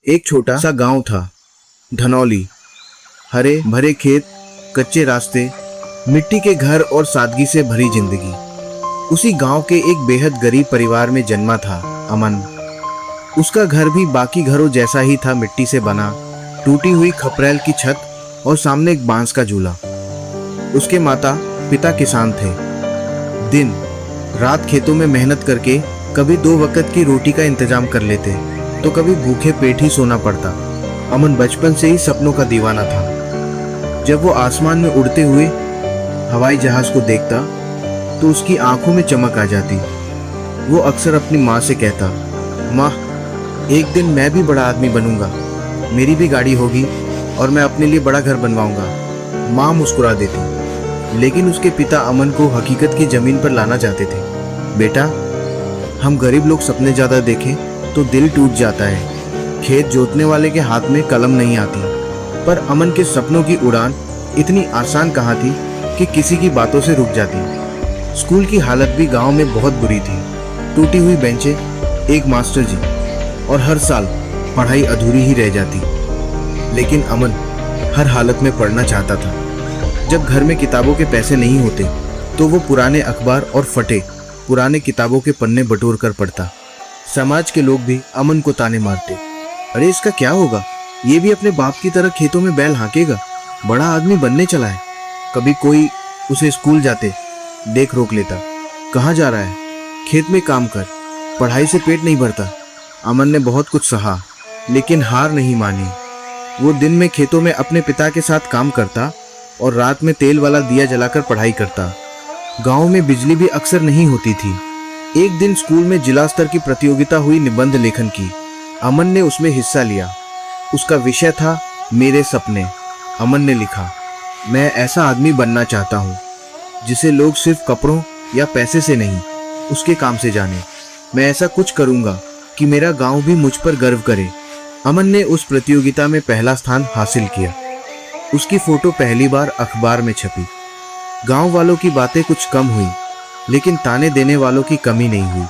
एक छोटा सा गांव था, धनौली। हरे भरे खेत, कच्चे रास्ते, मिट्टी के घर और सादगी से भरी जिंदगी। उसी गांव के एक बेहद गरीब परिवार में जन्मा था अमन। उसका घर भी बाकी घरों जैसा ही था, मिट्टी से बना, टूटी हुई खपरेल की छत और सामने एक बांस का झूला। उसके माता पिता किसान थे। दिन रात खेतों में मेहनत करके कभी 2 वक्त की रोटी का इंतजाम कर लेते, तो कभी भूखे पेट ही सोना पड़ता। अमन बचपन से ही सपनों का दीवाना था। जब वो आसमान में उड़ते हुए हवाई जहाज को देखता तो उसकी आंखों में चमक आ जाती। वो अक्सर अपनी माँ से कहता, माँ, एक दिन मैं भी बड़ा आदमी बनूंगा, मेरी भी गाड़ी होगी और मैं अपने लिए बड़ा घर बनवाऊंगा। माँ मुस्कुरा देती, लेकिन उसके पिता अमन को हकीकत की जमीन पर लाना चाहते थे। बेटा, हम गरीब लोग सपने ज्यादा देखें तो दिल टूट जाता है। खेत जोतने वाले के हाथ में कलम नहीं आती। पर अमन के सपनों की उड़ान इतनी आसान कहाँ थी कि किसी की बातों से रुक जाती। स्कूल की हालत भी गांव में बहुत बुरी थी। टूटी हुई बेंचें, एक मास्टर जी, और हर साल पढ़ाई अधूरी ही रह जाती। लेकिन अमन हर हालत में पढ़ना चाहता था। जब घर में किताबों के पैसे नहीं होते तो वो पुराने अखबार और फटे पुराने किताबों के पन्ने बटोर कर पढ़ता। समाज के लोग भी अमन को ताने मारते, अरे इसका क्या होगा, ये भी अपने बाप की तरह खेतों में बैल हाँकेगा, बड़ा आदमी बनने चला है। कभी कोई उसे स्कूल जाते देख रोक लेता, कहाँ जा रहा है, खेत में काम कर, पढ़ाई से पेट नहीं भरता। अमन ने बहुत कुछ सहा, लेकिन हार नहीं मानी। वो दिन में खेतों में अपने पिता के साथ काम करता और रात में तेल वाला दिया जलाकर पढ़ाई करता। गांव में बिजली भी अक्सर नहीं होती थी। एक दिन स्कूल में जिला स्तर की प्रतियोगिता हुई निबंध लेखन की। अमन ने उसमें हिस्सा लिया। उसका विषय था मेरे सपने। अमन ने लिखा, मैं ऐसा आदमी बनना चाहता हूँ जिसे लोग सिर्फ कपड़ों या पैसे से नहीं, उसके काम से जाने। मैं ऐसा कुछ करूँगा कि मेरा गांव भी मुझ पर गर्व करे। अमन ने उस प्रतियोगिता में पहला स्थान हासिल किया। उसकी फोटो पहली बार अखबार में छपी। गांव वालों की बातें कुछ कम हुई, लेकिन ताने देने वालों की कमी नहीं हुई।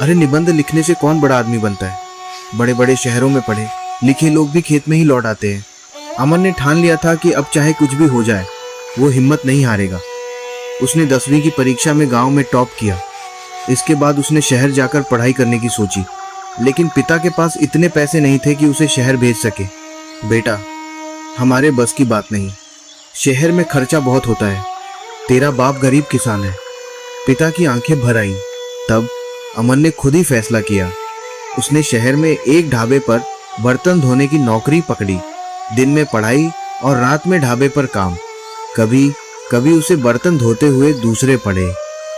अरे निबंध लिखने से कौन बड़ा आदमी बनता है, बड़े बड़े शहरों में पढ़े लिखे लोग भी खेत में ही लौट आते हैं। अमन ने ठान लिया था कि अब चाहे कुछ भी हो जाए वो हिम्मत नहीं हारेगा। उसने 10वीं की परीक्षा में गांव में टॉप किया। इसके बाद उसने शहर जाकर पढ़ाई करने की सोची, लेकिन पिता के पास इतने पैसे नहीं थे कि उसे शहर भेज सके। बेटा, हमारे बस की बात नहीं, शहर में खर्चा बहुत होता है, तेरा बाप गरीब किसान है। पिता की आंखें भर आईं। तब अमन ने खुद ही फैसला किया। उसने शहर में एक ढाबे पर बर्तन धोने की नौकरी पकड़ी। दिन में पढ़ाई और रात में ढाबे पर काम। कभी कभी उसे बर्तन धोते हुए दूसरे पढ़े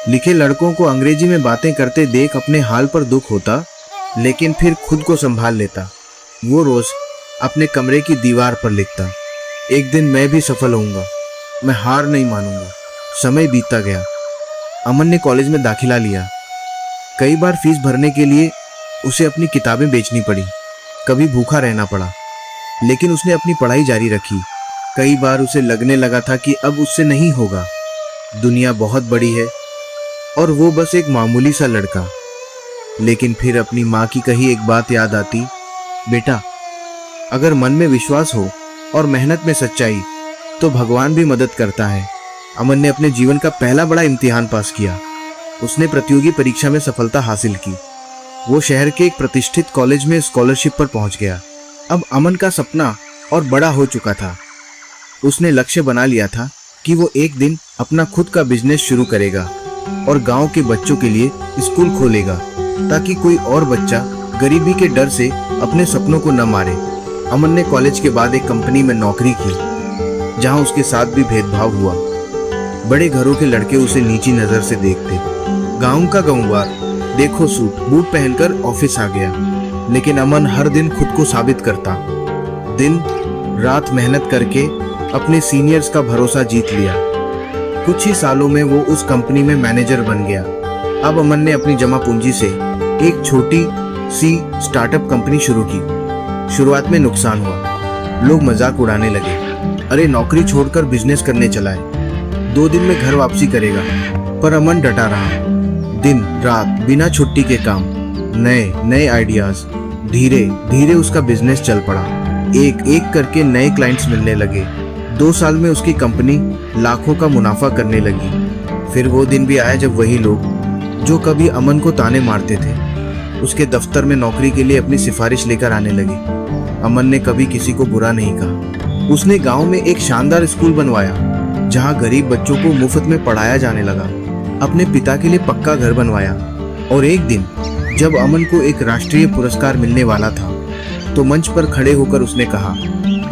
लिखे लड़कों को अंग्रेजी में बातें करते देख अपने हाल पर दुख होता, लेकिन फिर खुद को संभाल लेता। वो रोज अपने कमरे की दीवार पर लिखता, एक दिन मैं भी सफल होऊंगा, मैं हार नहीं मानूंगा। समय बीतता गया। अमन ने कॉलेज में दाखिला लिया। कई बार फीस भरने के लिए उसे अपनी किताबें बेचनी पड़ी, कभी भूखा रहना पड़ा, लेकिन उसने अपनी पढ़ाई जारी रखी। कई बार उसे लगने लगा था कि अब उससे नहीं होगा, दुनिया बहुत बड़ी है और वो बस एक मामूली सा लड़का। लेकिन फिर अपनी माँ की कही एक बात याद आती, बेटा, अगर मन में विश्वास हो और मेहनत में सच्चाई तो भगवान भी मदद करता है। अमन ने अपने जीवन का पहला बड़ा इम्तिहान पास किया। उसने प्रतियोगी परीक्षा में सफलता हासिल की। वो शहर के एक प्रतिष्ठित कॉलेज में स्कॉलरशिप पर पहुंच गया। अब अमन का सपना और बड़ा हो चुका था। उसने लक्ष्य बना लिया था कि वो एक दिन अपना खुद का बिजनेस शुरू करेगा और गांव के बच्चों के लिए स्कूल खोलेगा, ताकि कोई और बच्चा गरीबी के डर से अपने सपनों को न मारे। अमन ने कॉलेज के बाद एक कंपनी में नौकरी की, जहां उसके साथ भी भेदभाव हुआ। बड़े घरों के लड़के उसे नीची नजर से देखते। गांव का गंवार देखो सूट बूट पहनकर ऑफिस आ गया, लेकिन अमन हर दिन खुद को साबित करता। दिन रात मेहनत करके अपने सीनियर्स का भरोसा जीत लिया। कुछ ही सालों में वो उस कंपनी में मैनेजर बन गया। अब अमन ने अपनी जमा पूंजी से एक छोटी सी स्टार्टअप कंपनी शुरू की। शुरुआत में नुकसान हुआ, लोग मजाक उड़ाने लगे, अरे नौकरी छोड़कर बिजनेस करने चला है, 2 दिन में घर वापसी करेगा। पर अमन डटा रहा। दिन रात बिना छुट्टी के काम, नए नए आइडियाज। धीरे धीरे उसका बिजनेस चल पड़ा। एक एक करके नए क्लाइंट्स मिलने लगे। 2 साल में उसकी कंपनी लाखों का मुनाफा करने लगी। फिर वो दिन भी आया जब वही लोग जो कभी अमन को ताने मारते थे, उसके दफ्तर में नौकरी के लिए अपनी सिफारिश लेकर आने लगे। अमन ने कभी किसी को बुरा नहीं कहा। उसने गांव में एक शानदार स्कूल बनवाया, जहां गरीब बच्चों को मुफ्त में पढ़ाया जाने लगा। अपने पिता के लिए पक्का घर बनवाया। और एक दिन जब अमन को एक राष्ट्रीय पुरस्कार मिलने वाला था, तो मंच पर खड़े होकर उसने कहा,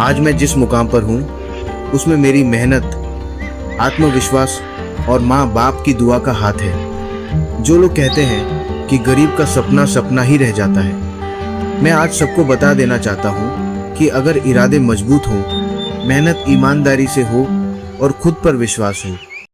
आज मैं जिस मुकाम पर हूँ उसमें मेरी मेहनत, आत्मविश्वास और माँ बाप की दुआ का हाथ है। जो लोग कहते हैं कि गरीब का सपना सपना ही रह जाता है, मैं आज सबको बता देना चाहता हूँ कि अगर इरादे मजबूत हों, मेहनत ईमानदारी से हो और खुद पर विश्वास हो,